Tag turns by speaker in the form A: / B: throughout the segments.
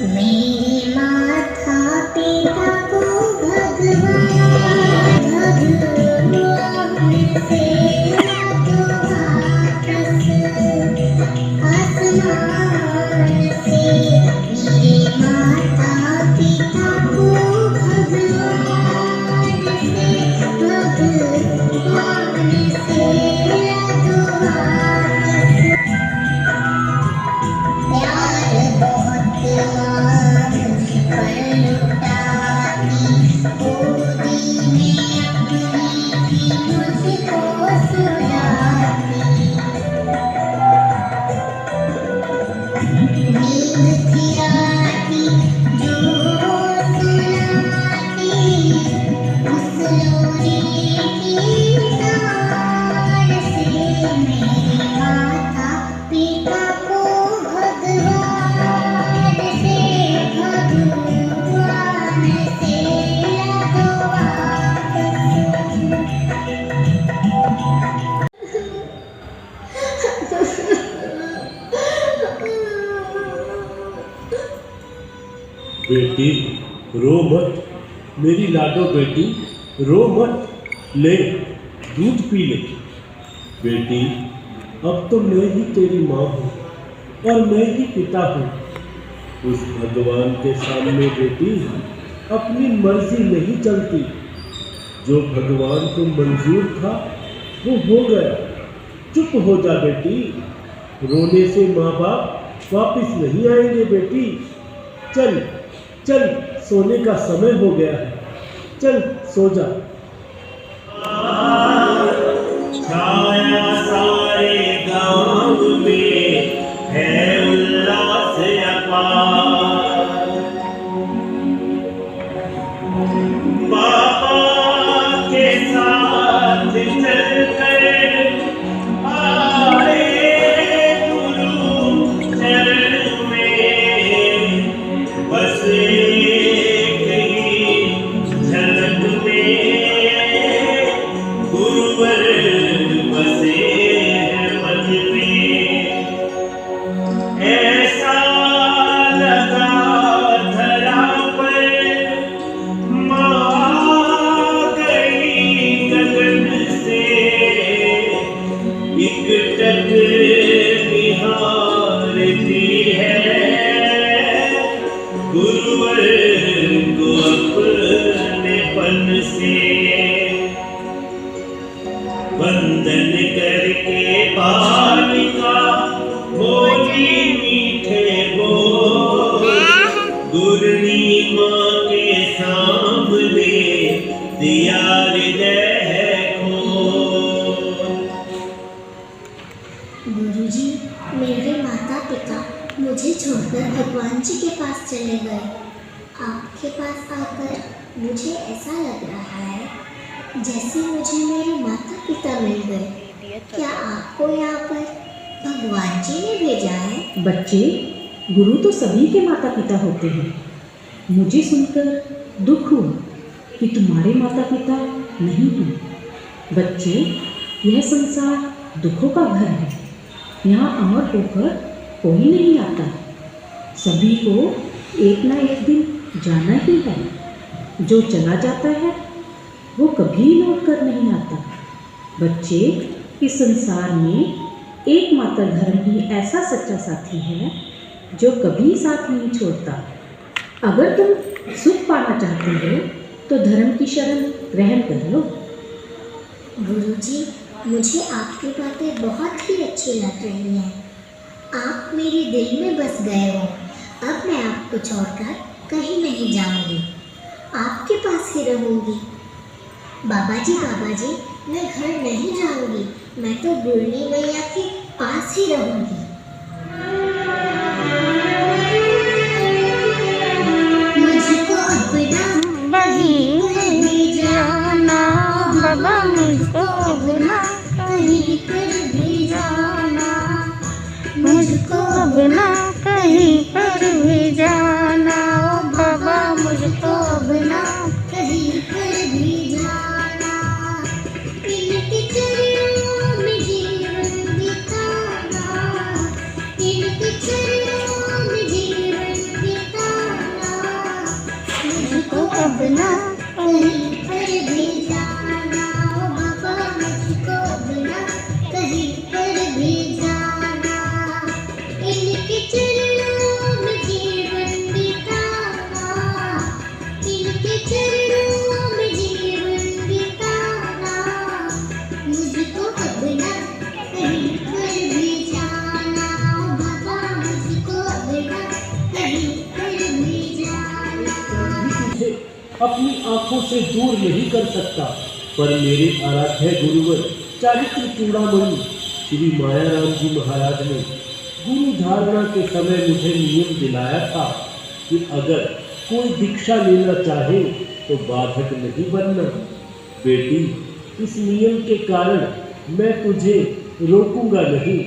A: मेरे माता पिता को भगवान से तो वापस आसमान से। मेरे माता पिता को भगवान से तो वापस। प्यार बहुत मांग पर लुटाती, गोदी में अपनी थी मुझको सुलाती। नींद थी आती जो सुनाती, उस लोरी की तार से। मेरे माता पिता को भगवान से तो
B: बेटी रो मत, मेरी लाडो बेटी रो मत, ले दूध पी ले। बेटी अब तो मैं ही तेरी माँ हूँ और मैं ही पिता हूँ। उस भगवान के सामने बेटी अपनी मर्जी नहीं चलती। जो भगवान को मंजूर था वो हो गया। चुप हो जा बेटी, रोने से माँ बाप वापिस नहीं आएंगे बेटी। चल चल, सोने का समय हो गया है, चल सो जा। छाया सारे गांव में है उल्लास अपार। पापा के साथ चलकर आए गुरु चरण में, बस एक ही झलक में गुरुवर बसे हैं मन में। ऐसा लगा धरा पर माँ गई गगन से, एकटक निहारती है गुरुवर को अपनेपन से। वंदन करके बालिका बोली मीठे बोल, गुरनी माँ के सामने दिया हृदय है खोल।
A: गुरुजी, मेरे माता पिता मुझे छोड़कर भगवान जी के पास चले गए। आपके पास आकर मुझे ऐसा लग रहा है जैसे मुझे मेरे माता पिता मिल गए। क्या आपको यहाँ पर भगवान जी ने भेजा है?
C: बच्चे, गुरु तो सभी के माता पिता होते हैं। मुझे सुनकर दुख हुआ कि तुम्हारे माता पिता नहीं हैं। बच्चे, यह संसार दुखों का घर है। यहाँ अमर होकर कोई नहीं आता। सभी को एक ना एक दिन जाना ही है। जो चला जाता है वो कभी लौट कर नहीं आता। बच्चे, इस संसार में एकमात्र धर्म ही ऐसा सच्चा साथी है जो कभी साथ नहीं छोड़ता। अगर तुम सुख पाना चाहते हो तो धर्म की शरण ग्रहण कर लो।
A: गुरुजी, मुझे आपकी बातें बहुत ही अच्छी लग रही हैं। आप मेरे दिल में बस गए हो। अब मैं आपको छोड़कर कहीं नहीं जाऊंगी, आपके पास ही रहूंगी। बाबा जी, मैं घर नहीं जाऊंगी, मैं तो गुरनी मैया के पास ही रहूंगी। मुझको अपना कहीं पर भी जाना, बाबा मुझको अपना कहीं पर भी जाना, मुझको अपना कहीं पर भी जाना, बाबा मुझको अपना कहीं पर भी जाना। इनके चरणों में जीवन बिताना, इनके चरणों में जीवन बिताना। अब ना कहीं पर भी जाना, बाबा मुझको अब ना कहीं पर भी जाना। इनके चरणों में जीवन बिताना, इनके चरणों में जीवन बिताना, मुझको अब ना कहीं पर भी जाना, बाबा मुझको अब ना कहीं पर भी जाना।
B: तुझे अपनी आंखों से दूर नहीं कर सकता, पर मेरे आराध्य गुरुवर चारित्र चूड़ामणि श्री मायाराम जी महाराज ने गुरु धारणा के समय मुझे नियम दिलाया था कि अगर कोई दीक्षा लेना चाहे तो बाधक नहीं बनना। बेटी, इस नियम के कारण मैं तुझे रोकूंगा नहीं,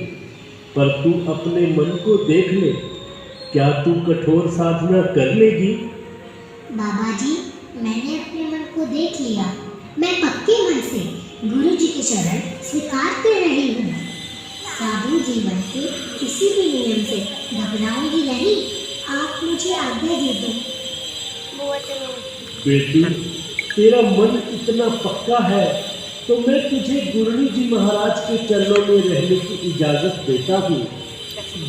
B: पर तू अपने मन को देख ले। क्या तू कठोर साधना कर लेगी?
A: बाबा जी, मैंने अपने मन को देख लिया। मैं पक्के मन से गुरु जी की शरण स्वीकार कर रही हूँ। साधु जीवन के किसी भी नियम से घबराऊंगी नहीं। आप मुझे आज्ञा दे दो।
B: बेटी, तेरा मन इतना पक्का है तो मैं तुझे गुरुनी जी महाराज के चरणों में रहने की इजाजत देता हूँ।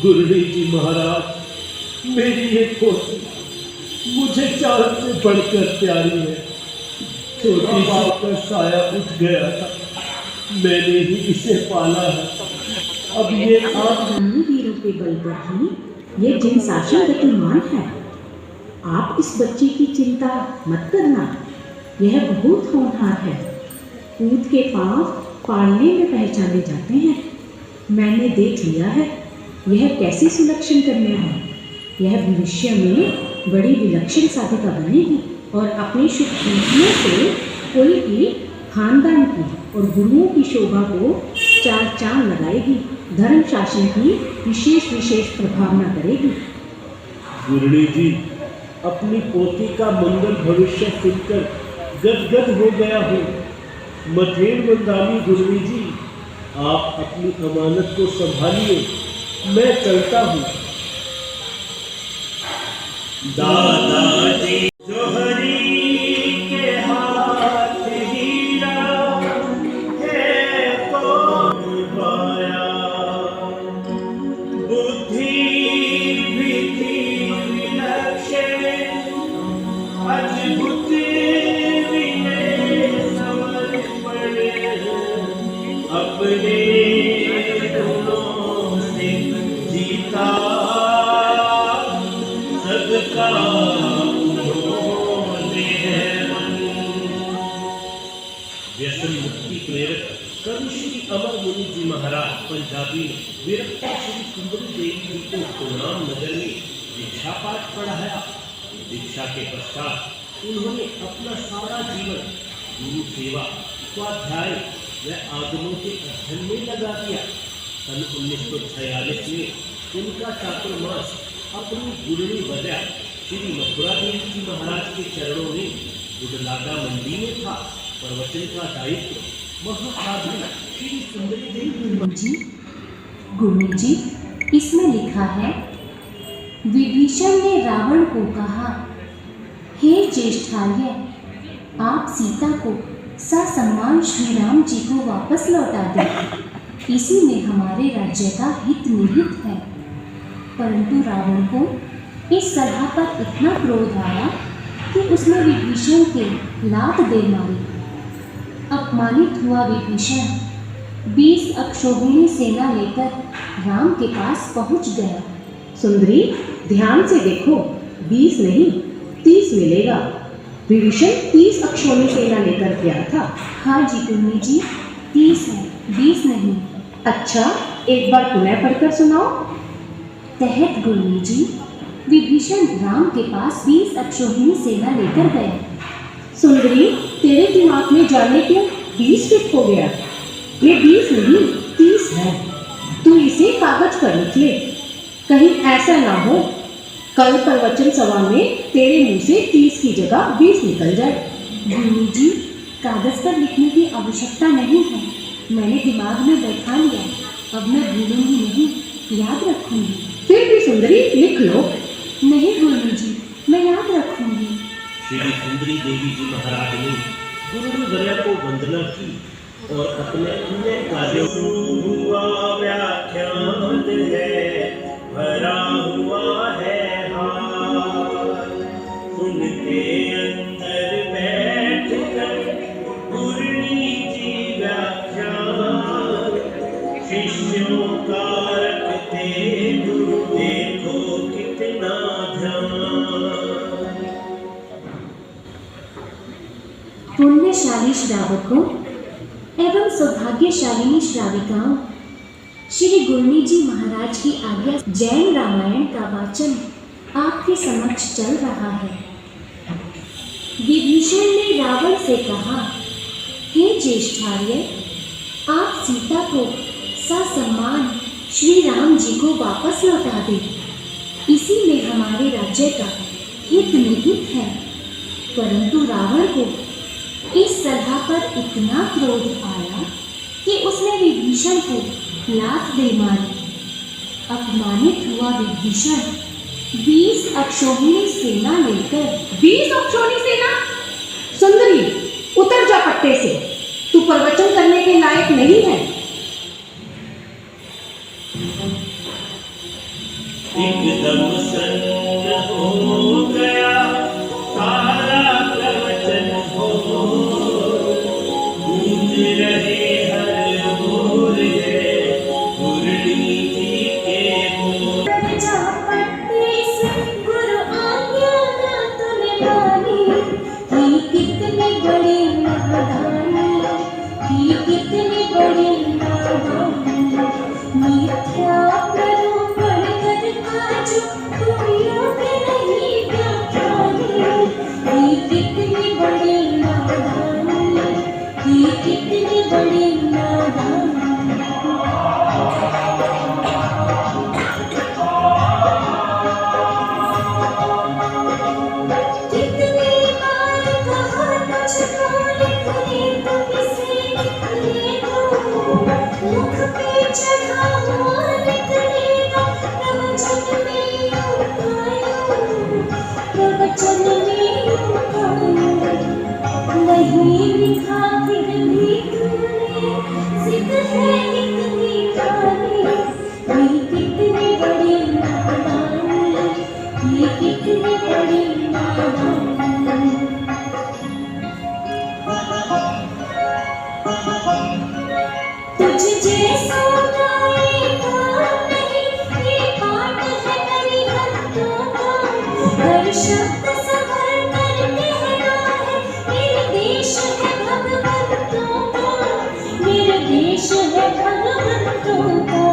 B: गुरुनी जी महाराज, मेरी ये पोती मुझे चांद से बढ़कर प्यारी है। छोटी बाप का साया उठ गया था, मैंने ही इसे पाला है। अब ये आप
C: वीरों के बल पर ही ये जिन शासन गतिमान है। आप इस बच्चे की चिंता मत करना, यह बहुत होनहार है। ऊंट के पांव पालने में पहचाने जाते हैं। मैंने देख लिया है यह कैसी सुलक्षण कन्या है। यह भविष्य में बड़ी विलक्षण साधिका बनेगी और अपने शुभ पूछने से कोई भी खानदान की और गुरुओं की शोभा को चार चांद लगाएगी। धर्म शासन की विशेष प्रभावना करेगी।
B: गुरुनी जी, अपनी पोती का मंगल भविष्य सुनकर गदगद हो गया हूँ। मथेर मंदानी गुरुनी जी, आप अपनी अमानत को संभालिए, मैं चलता हूँ। दादाजी जोहरी के हाथ हीरा है कौन पाया, बुद्धि भी थी विलक्षण, अद्भुत विनय समर्पण, अपने गुणों से जीता सबका उन्होंने है मन। व्यसन मुक्ति प्रेरक कवि श्री अमर मुनि जी महाराज पंजाबी ने विरक्ता श्री सुंदरी देवी जी को कोणाम नगर में दीक्षा पाठ पढ़ाया। दीक्षा के पश्चात उन्होंने अपना सारा जीवन गुरु सेवा, स्वाध्याय व आगमों के अध्ययन में लगा दिया। सन 1946 में उनका चातुर्मास अपनी गुरुनी वजह श्री मथुरा देवी जी महाराज के चरणों में गुडलागा मंडी में था। प्रवचन का दायित्व महासाधु श्री सुंदरी देवी
C: जी, गुरु जी, इसमें लिखा है, विभीषण ने रावण को कहा, हे ज्येष्ठार्य, आप सीता को ससम्मान श्री राम जी को वापस लौटा दें। इसी में हमारे राज्य का हित निहित है। परंतु रावण को इस सलाह पर इतना क्रोध आया कि उसने विभीषण के लात दे मारी। अपमानित हुआ विभीषण 20 अक्षौहिणी सेना लेकर राम के पास पहुंच गया।
D: सुंदरी, ध्यान से देखो, 20 नहीं 30 मिलेगा। विभीषण 30 अक्षौहिणी सेना लेकर गया था।
C: हाँ जी गुरु जी, 30 है, 20 नहीं।
D: अच्छा, एक बार पुनः पढ़कर सुनाओ।
C: तहत गुरु जी, विभीषण राम के पास 20 अक्षौहिणी सेना लेकर गया।
D: सुंदरी, तेरे दिमाग में जाने क्यों 20 फिट हो गया? ये 20 नहीं 30 है। तू इसे कागज पर लिख ले, कहीं ऐसा ना हो कल प्रवचन सभा में तेरे मुंह से 30 की जगह 20 निकल जाए।
C: गुरु जी, कागज पर लिखने की आवश्यकता नहीं है, मैंने दिमाग में बैठा लिया। अब मैं भूलूंगी नहीं, याद रखूंगी।
D: फिर भी सुंदरी, लिख लो।
C: नहीं गुरु जी, मैं याद रखूंगी।
B: श्री सुंदरी देवी जी महाराज ने गुरुवर्य को वंदना की और अपने अन्य कार्यों हुआ व्याख्यान है, भरा हुआ है हाल। उनके अंदर बैठ कर पूर्णी जी व्याख्यान, शिष्यों का रखते गुरु देखो कितना ध्यान।
E: पुण्यशाली श्रावकों एवं सौभाग्यशालिनी श्राविकाओं, श्री गुरनी जी महाराज की आज्ञा जैन रामायण का वाचन आपके समक्ष चल रहा है। विभीषण ने रावण से कहा, हे ज्येष्ठार्य, आप सीता को ससम्मान श्री राम जी को वापस लौटा दें, इसी में हमारे राज्य का हित निहित है। परंतु रावण को इस सलाह पर इतना क्रोध आया कि उसने विभीषण को लात दे मारी। अपमानित हुआ विभीषण 20 अक्षौहिणी सेना लेकर
D: 20 अक्षौहिणी सेना? सुंदरी, उतर जा पट्टे से, तू प्रवचन करने के लायक नहीं है।
B: एकदम सन्न हो गया सारा प्रवचन हो, गूंज रहे हर बोल है गुरनी जी के बोल।
E: जा पट्टे से गुरु आज्ञा ना तूने मानी, ही कितनी बड़ी नादानी, ही कितनी बड़ी नादानी। मिथ्या प्रलोभन कर आज तुम योग्य नहीं व्याख्यानी, ही कितनी बड़ी नादानी, ही कितनी बड़ी नादानी। कितनी बार कहा तुझको लिखने तो किसे लिखने को, मुख पे चढ़ा हुआ निकलेगा प्रवचन में यूं गायूं, प्रवचन में यूं गायूं। नहीं लिखा फिर भी तूने, सिद्ध है कितनी जानी, ये कितनी बड़ी नादानी, ये कितनी बड़ी नादानी। तुझ जैसा गाएगा नहीं, ये पाठ है अरिहंतों का, हर शब्द संभल कर कहना है, मेरे देश है भगवंतों का, मेरे देश है भगवंतों का।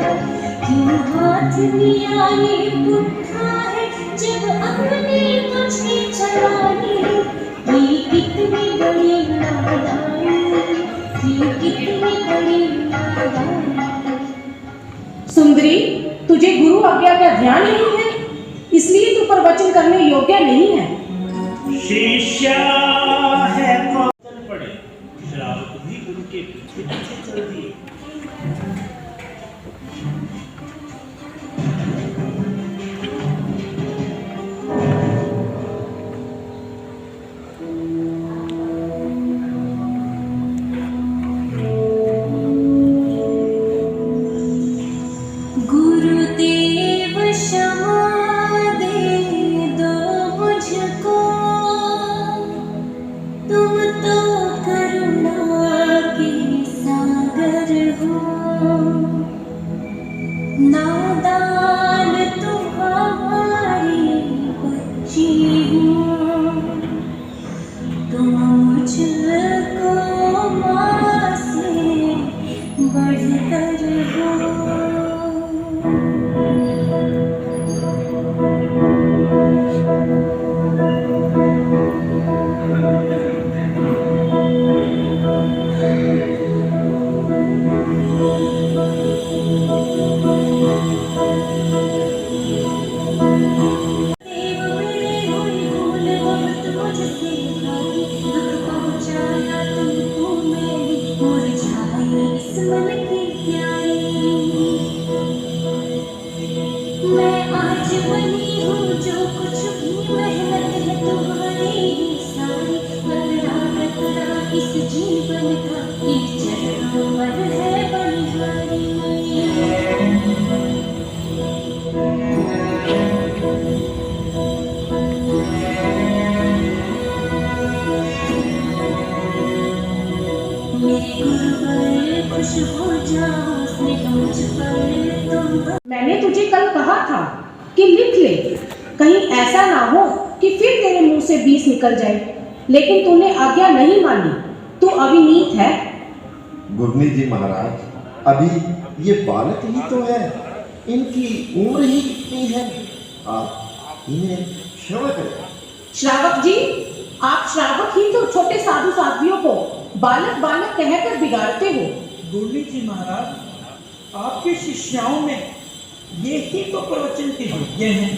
E: क्यों हाथ लिया ये पुट्ठा है, जब अपने तुझे चलानी, ये कितनी बड़ी नादानी, ये कितनी बड़ी नादानी।
D: सुंदरी, तुझे गुरु आज्ञा का ध्यान नहीं है, इसलिए तू प्रवचन करने योग्य नहीं है।
B: शिष्या है कौन चल पड़े, श्रावक भी उनके पीछे पीछे चल दिए।
E: गुरुदेव क्षमा दे दो मुझको, तुम तो करुणा के सागर हो। नादान तुम्हारी बच्ची हूँ, तुम मुझको माँ से बढ़कर हो। मैं आज बनी हूँ जो कुछ भी मेहनत है तुम्हारी जीवन का इन चरणों पर है बलिहारी। मेरे गुरुवर खुश हो जाओ, स्नेह मुझ पर तुम।
D: मैंने तुझे कल कहा था कि लिख ले, कहीं ऐसा ना हो कि फिर तेरे मुंह से 20 निकल जाए, लेकिन तूने आज्ञा नहीं मानी। तू अविनीत है।
F: गुरनी जी महाराज, अभी ये बालक ही तो है, इनकी उम्र ही कितनी है, आप इन्हें क्षमा करें।
D: श्रावक जी, आप श्रावक ही तो छोटे साधु साध्वियों को बालक बालक कहकर बिगाड़ते हो।
G: गुरनी जी महाराज, आपके शिष्याओं में ये ही तो प्रवचन के योग्य हैं।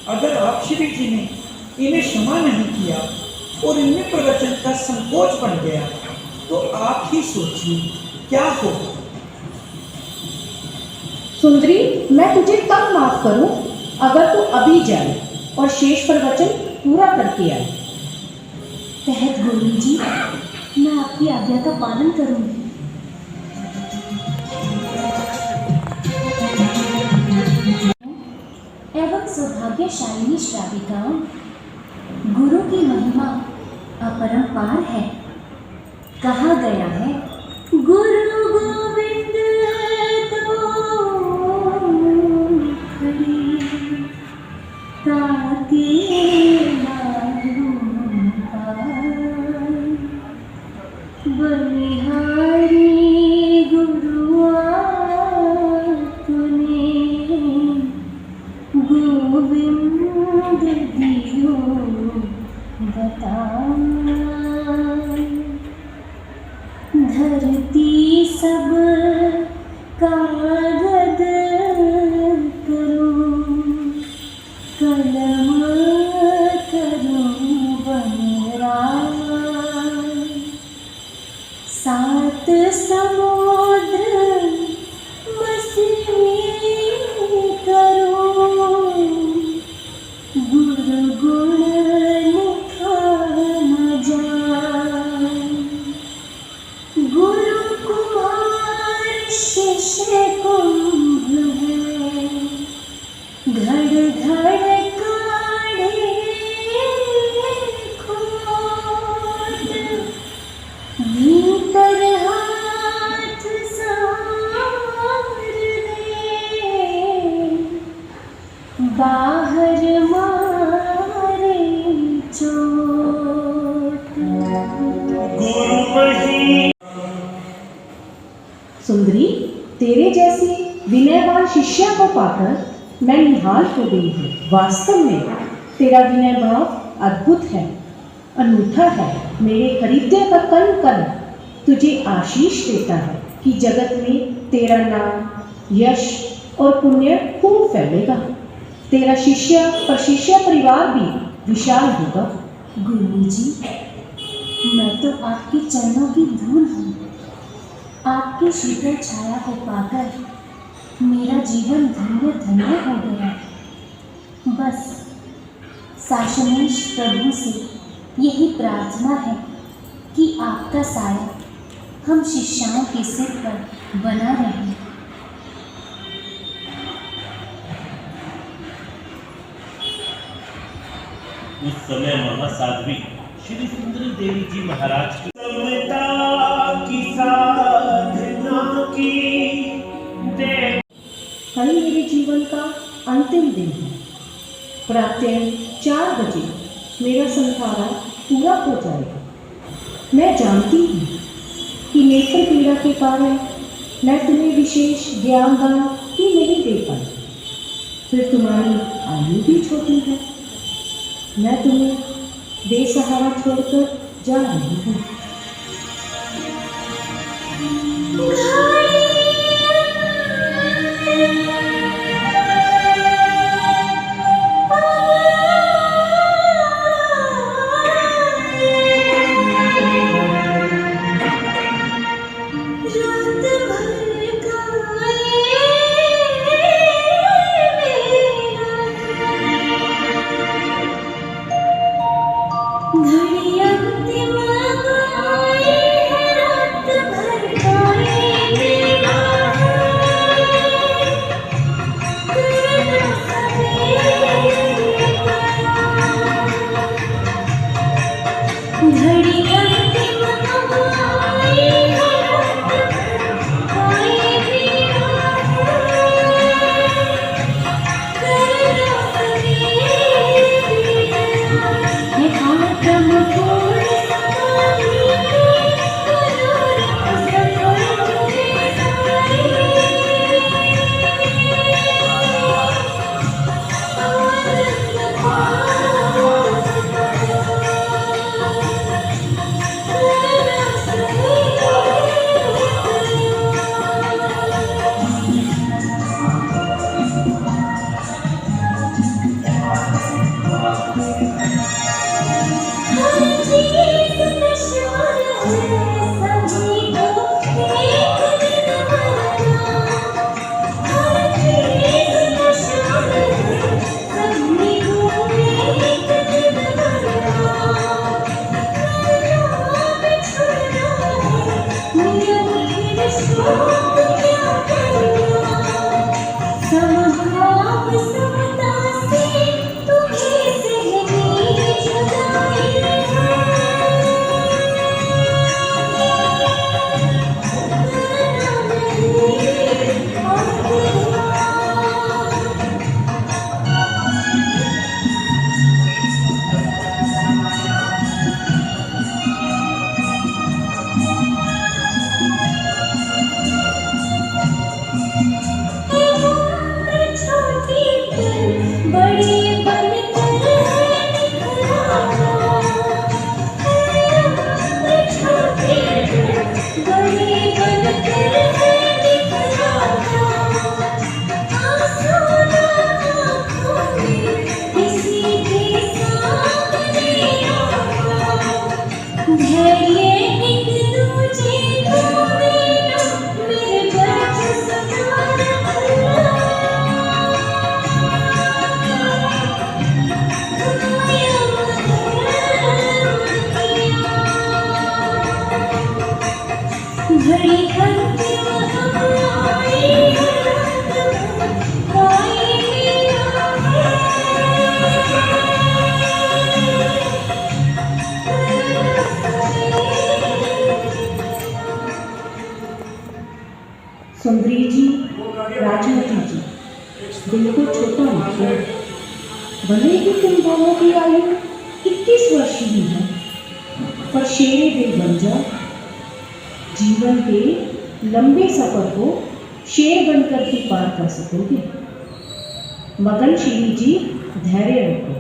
G: अगर आप श्री जी ने इन्हें क्षमा नहीं किया और इनमें प्रवचन का संकोच बन गया, तो आप ही सोचिए क्या हो।
D: सुंदरी, मैं तुझे तब माफ करूं अगर तू अभी जाए और शेष प्रवचन पूरा करके आए।
E: तहत गुरु जी, मैं आपकी आज्ञा का पालन करूंगी। एवं सौभाग्यशालिनी श्राविकाओं, गुरु की महिमा अपरंपार है। कहा गया है, गुरु गोविंद तो खड़ी ताके मारूं पार। बलिहारी गुरु आपने गोविंद दियो बता। धरती सब कागद करूं, कलम करूं बनराय। सात समुद्र मसीह करूं, गुरु गुण लिखा न जाए। गुरु कुमार शिष्य कुंभ है, घड़ घड़ काढ़े खोट। भीतर हाथ सार दे, बाहर मारे चोट।
B: गुरु मही
D: सुंदरी, तेरे जैसी विनयवान शिष्या को पाकर मैं निहाल हो गई हूँ। वास्तव में तेरा विनय भाव अद्भुत है, अनूठा है। मेरे हृदय का कण कण तुझे आशीष देता है कि जगत में तेरा नाम, यश और पुण्य खूब फैलेगा। तेरा शिष्य और शिष्य परिवार भी विशाल होगा।
E: गुरु जी, मैं तो आपके चरणों की धूल हूँ। आपकी शीतल छाया को पाकर मेरा जीवन धन्य धन्य हो गया। बस शासनेश प्रभु से यही प्रार्थना है कि आपका साया हम शिष्याओं के सिर पर बना रहे।
B: उस समय महासाध्वी श्री सुंदरी देवी जी महाराज की समता की साधना की दे।
D: कल मेरे जीवन का अंतिम दिन है। प्रातः 4 बजे मेरा संसारा पूरा हो जाएगा। मैं जानती हूँ कि नेत्र पीड़ा के कारण मैं तुम्हें विशेष ज्ञान दान ही नहीं दे पाई। फिर तुम्हारी आयु भी छोटी है। मैं तुम्हें बेसहारा छोड़कर जा रही हूँ।
E: घड़ी अंतिम आई है।
D: भले ही तुम दोनों की आयु 21 वर्ष ही है, पर शेरे दिल बन जाओ। जीवन के लंबे सफर को शेर बनकर ही पार कर सकोगे। मगन श्री जी धैर्य रखो।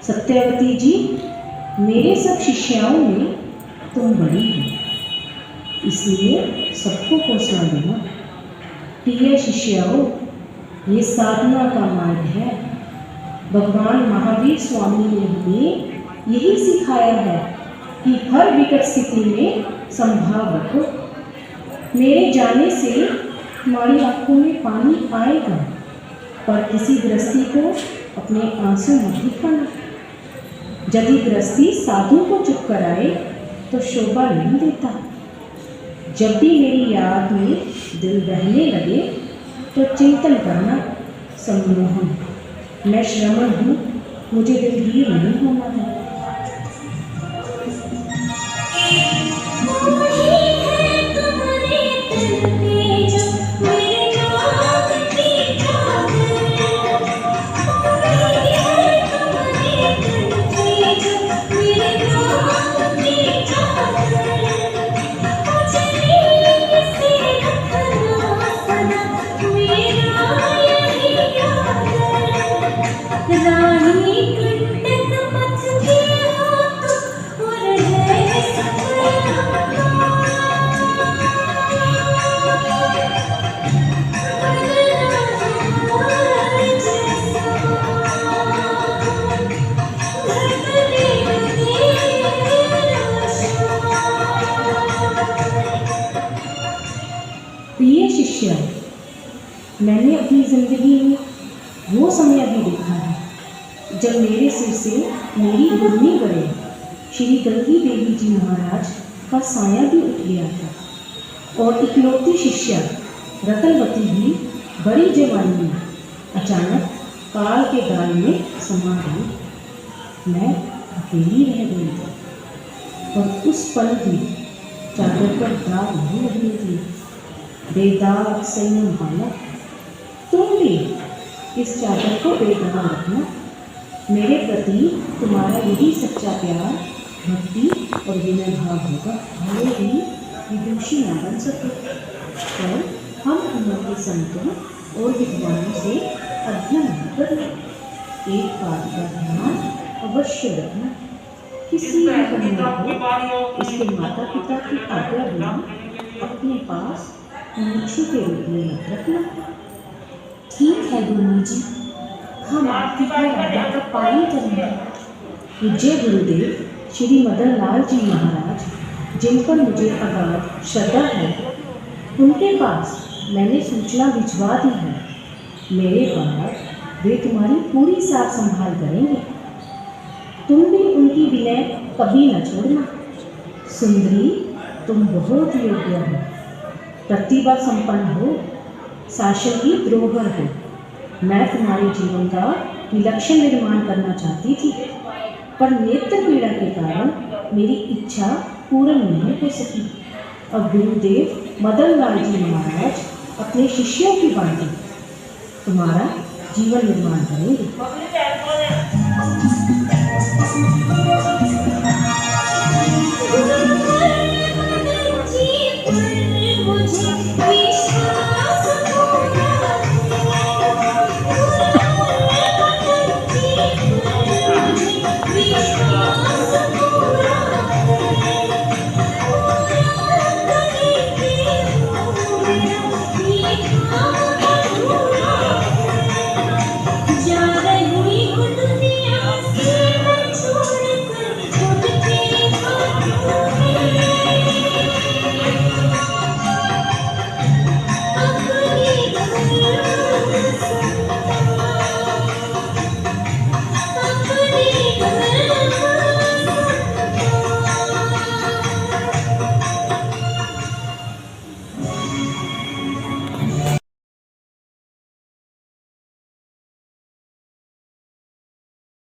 D: सत्यवती जी, मेरे सब शिष्याओं में तुम बड़ी हो, इसलिए सबको हौसला देना। प्रिय शिष्याओं, ये साधना का मार्ग है। भगवान महावीर स्वामी ने हमें यही सिखाया है कि हर विकट स्थिति में संभाव रखो। मेरे जाने से तुम्हारी आंखों में पानी आएगा, पर किसी गृहस्थी को अपने आंसू मत दिखाना। यदि गृहस्थी साधु को चुप कराए तो शोभा नहीं देता। जब भी मेरी याद में दिल बहने लगे तो चिंतन करना, सम्मोहन, मैं श्रमण हूँ, मुझे दिलगीर नहीं होना है। प्रिय शिष्य, मैंने अपनी जिंदगी में वो समय भी देखा है जब मेरे सिर से मेरी गुरनी बड़े श्री गंगी देवी जी महाराज का साया भी उठ गया था और इकलौती शिष्या रतनवती भी बड़ी जवानी में अचानक काल के गाल में समा गई। मैं अकेली रह गई थी और उस पल भी चादर पर दाग नहीं लगने थी। बेदाग संयम वाला तुम भी इस चादर को बेदाग रखना। मेरे प्रति तुम्हारा यही सच्चा प्यार, भक्ति और विनय भाव होगा। भले ही विदुषी न बन सके, पर हम उम्र के संतों और विद्वानों से अध्ययन न करना। एक बात का ध्यान अवश्य रखना, किसी भी कन्या को उसके माता पिता की आज्ञा बिना अपने पास मुमुक्षु के रूप में मत रखना।
E: ठीक है गुरु जी, हम आपकी हर आज्ञा का पालन करेंगे।
D: पूज्य गुरुदेव श्री मदन लाल जी महाराज, जिन पर मुझे अगाध श्रद्धा है, उनके पास मैंने सूचना भिजवा दी है। मेरे बाद वे तुम्हारी पूरी सार संभाल करेंगे। तुम भी उनकी विनय कभी न छोड़ना। सुंदरी, तुम बहुत योग्य हो, प्रतिभा संपन्न हो, शासन की धरोहर हो। मैं तुम्हारे जीवन का विलक्षण निर्माण करना चाहती थी, पर नेत्र पीड़ा के कारण मेरी इच्छा पूर्ण नहीं हो सकी। अब गुरुदेव मदन लाल जी महाराज अपने शिष्यों की भांति तुम्हारा जीवन निर्माण करेंगे।